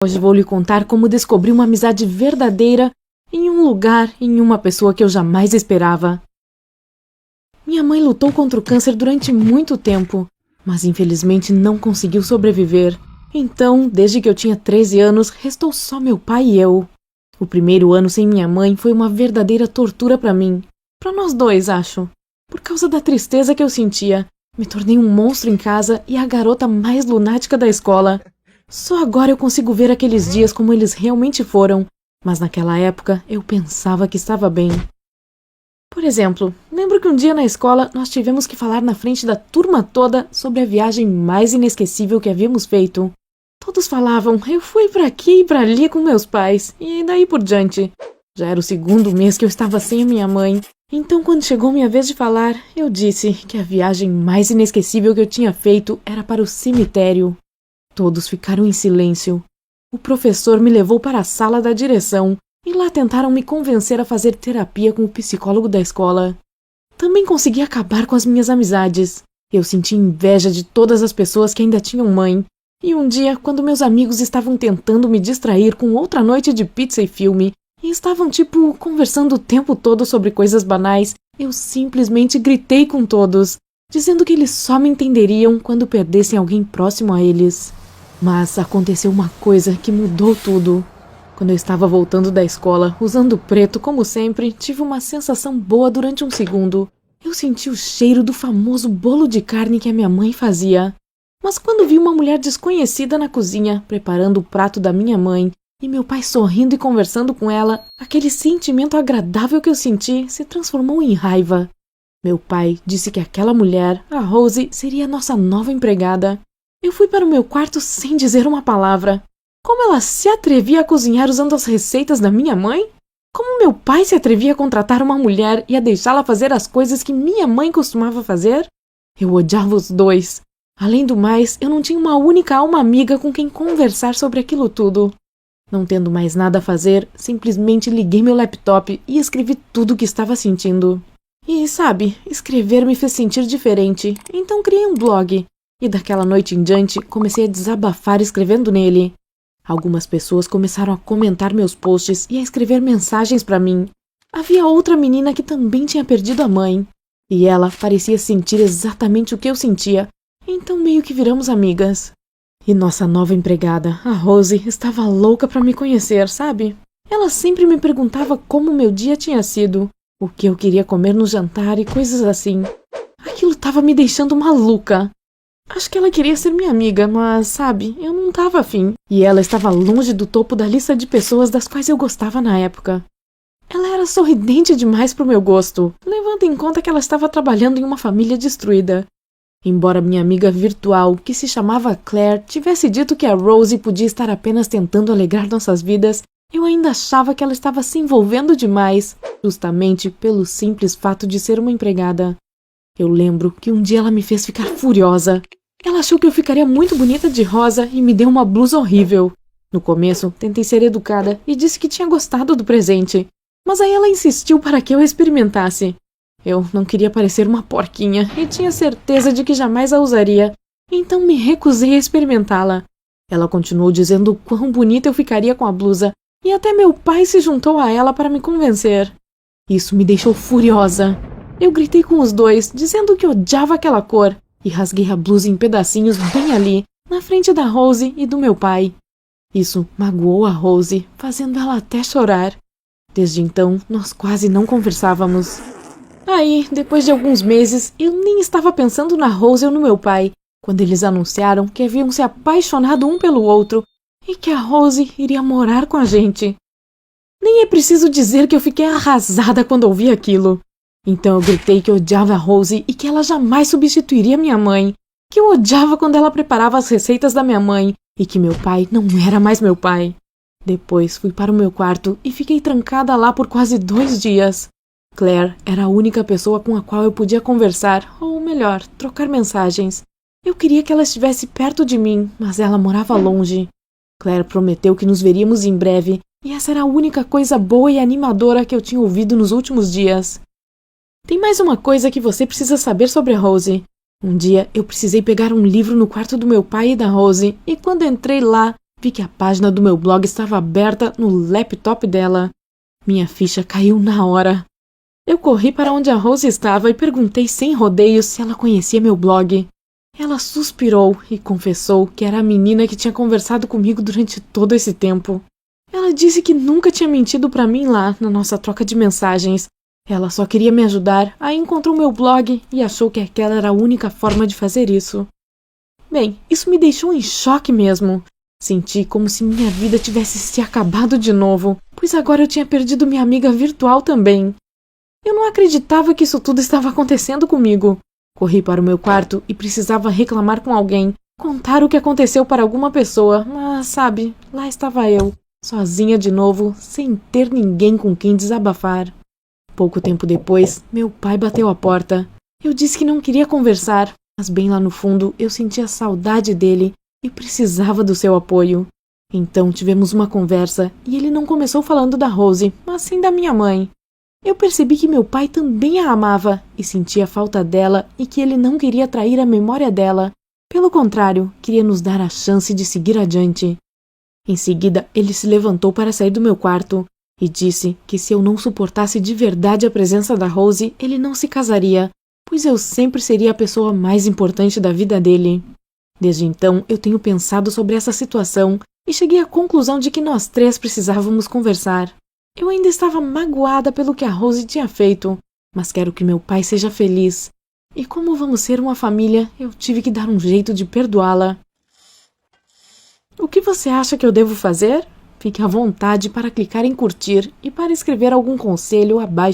Hoje vou lhe contar como descobri uma amizade verdadeira em um lugar, em uma pessoa que eu jamais esperava. Minha mãe lutou contra o câncer durante muito tempo, mas infelizmente não conseguiu sobreviver. Então, desde que eu tinha 13 anos, restou só meu pai e eu. O primeiro ano sem minha mãe foi uma verdadeira tortura para mim. Para nós dois, acho. Por causa da tristeza que eu sentia, me tornei um monstro em casa e a garota mais lunática da escola. Só agora eu consigo ver aqueles dias como eles realmente foram, mas naquela época eu pensava que estava bem. Por exemplo, lembro que um dia na escola nós tivemos que falar na frente da turma toda sobre a viagem mais inesquecível que havíamos feito. Todos falavam, eu fui para aqui e para ali com meus pais, e daí por diante. Já era o segundo mês que eu estava sem a minha mãe, então quando chegou minha vez de falar, eu disse que a viagem mais inesquecível que eu tinha feito era para o cemitério. Todos ficaram em silêncio. O professor me levou para a sala da direção e lá tentaram me convencer a fazer terapia com o psicólogo da escola. Também consegui acabar com as minhas amizades. Eu senti inveja de todas as pessoas que ainda tinham mãe. E um dia, quando meus amigos estavam tentando me distrair com outra noite de pizza e filme, e estavam conversando o tempo todo sobre coisas banais, eu simplesmente gritei com todos, dizendo que eles só me entenderiam quando perdessem alguém próximo a eles. Mas aconteceu uma coisa que mudou tudo. Quando eu estava voltando da escola, usando preto como sempre, tive uma sensação boa durante um segundo. Eu senti o cheiro do famoso bolo de carne que a minha mãe fazia. Mas quando vi uma mulher desconhecida na cozinha, preparando o prato da minha mãe, e meu pai sorrindo e conversando com ela, aquele sentimento agradável que eu senti se transformou em raiva. Meu pai disse que aquela mulher, a Rose, seria nossa nova empregada. Eu fui para o meu quarto sem dizer uma palavra. Como ela se atrevia a cozinhar usando as receitas da minha mãe? Como meu pai se atrevia a contratar uma mulher e a deixá-la fazer as coisas que minha mãe costumava fazer? Eu odiava os dois. Além do mais, eu não tinha uma única alma amiga com quem conversar sobre aquilo tudo. Não tendo mais nada a fazer, simplesmente liguei meu laptop e escrevi tudo o que estava sentindo. E, sabe, escrever me fez sentir diferente, então criei um blog. E daquela noite em diante, comecei a desabafar escrevendo nele. Algumas pessoas começaram a comentar meus posts e a escrever mensagens para mim. Havia outra menina que também tinha perdido a mãe. E ela parecia sentir exatamente o que eu sentia, então meio que viramos amigas. E nossa nova empregada, a Rose, estava louca para me conhecer, sabe? Ela sempre me perguntava como meu dia tinha sido, o que eu queria comer no jantar e coisas assim. Aquilo estava me deixando maluca. Acho que ela queria ser minha amiga, mas, sabe, eu não estava afim. E ela estava longe do topo da lista de pessoas das quais eu gostava na época. Ela era sorridente demais pro meu gosto, levando em conta que ela estava trabalhando em uma família destruída. Embora minha amiga virtual, que se chamava Claire, tivesse dito que a Rose podia estar apenas tentando alegrar nossas vidas, eu ainda achava que ela estava se envolvendo demais, justamente pelo simples fato de ser uma empregada. Eu lembro que um dia ela me fez ficar furiosa. Ela achou que eu ficaria muito bonita de rosa e me deu uma blusa horrível. No começo, tentei ser educada e disse que tinha gostado do presente, mas aí ela insistiu para que eu experimentasse. Eu não queria parecer uma porquinha e tinha certeza de que jamais a usaria, então me recusei a experimentá-la. Ela continuou dizendo o quão bonita eu ficaria com a blusa e até meu pai se juntou a ela para me convencer. Isso me deixou furiosa. Eu gritei com os dois, dizendo que odiava aquela cor, e rasguei a blusa em pedacinhos bem ali, na frente da Rose e do meu pai. Isso magoou a Rose, fazendo ela até chorar. Desde então, nós quase não conversávamos. Aí, depois de alguns meses, eu nem estava pensando na Rose ou no meu pai, quando eles anunciaram que haviam se apaixonado um pelo outro e que a Rose iria morar com a gente. Nem é preciso dizer que eu fiquei arrasada quando ouvi aquilo. Então eu gritei que odiava a Rose e que ela jamais substituiria minha mãe, que eu odiava quando ela preparava as receitas da minha mãe e que meu pai não era mais meu pai. Depois fui para o meu quarto e fiquei trancada lá por quase 2 dias. Claire era a única pessoa com a qual eu podia conversar, ou melhor, trocar mensagens. Eu queria que ela estivesse perto de mim, mas ela morava longe. Claire prometeu que nos veríamos em breve, e essa era a única coisa boa e animadora que eu tinha ouvido nos últimos dias. Tem mais uma coisa que você precisa saber sobre a Rose. Um dia eu precisei pegar um livro no quarto do meu pai e da Rose, e quando entrei lá, vi que a página do meu blog estava aberta no laptop dela. Minha ficha caiu na hora. Eu corri para onde a Rose estava e perguntei sem rodeios se ela conhecia meu blog. Ela suspirou e confessou que era a menina que tinha conversado comigo durante todo esse tempo. Ela disse que nunca tinha mentido para mim lá na nossa troca de mensagens. Ela só queria me ajudar, aí encontrou meu blog e achou que aquela era a única forma de fazer isso. Bem, isso me deixou em choque mesmo. Senti como se minha vida tivesse se acabado de novo, pois agora eu tinha perdido minha amiga virtual também. Eu não acreditava que isso tudo estava acontecendo comigo. Corri para o meu quarto e precisava reclamar com alguém, contar o que aconteceu para alguma pessoa, mas, sabe, lá estava eu, sozinha de novo, sem ter ninguém com quem desabafar. Pouco tempo depois, meu pai bateu à porta. Eu disse que não queria conversar, mas bem lá no fundo eu sentia saudade dele e precisava do seu apoio. Então tivemos uma conversa e ele não começou falando da Rose, mas sim da minha mãe. Eu percebi que meu pai também a amava e sentia falta dela e que ele não queria trair a memória dela. Pelo contrário, queria nos dar a chance de seguir adiante. Em seguida, ele se levantou para sair do meu quarto e disse que se eu não suportasse de verdade a presença da Rose, ele não se casaria, pois eu sempre seria a pessoa mais importante da vida dele. Desde então, eu tenho pensado sobre essa situação e cheguei à conclusão de que nós três precisávamos conversar. Eu ainda estava magoada pelo que a Rose tinha feito, mas quero que meu pai seja feliz. E como vamos ser uma família, eu tive que dar um jeito de perdoá-la. O que você acha que eu devo fazer? Fique à vontade para clicar em curtir e para escrever algum conselho abaixo.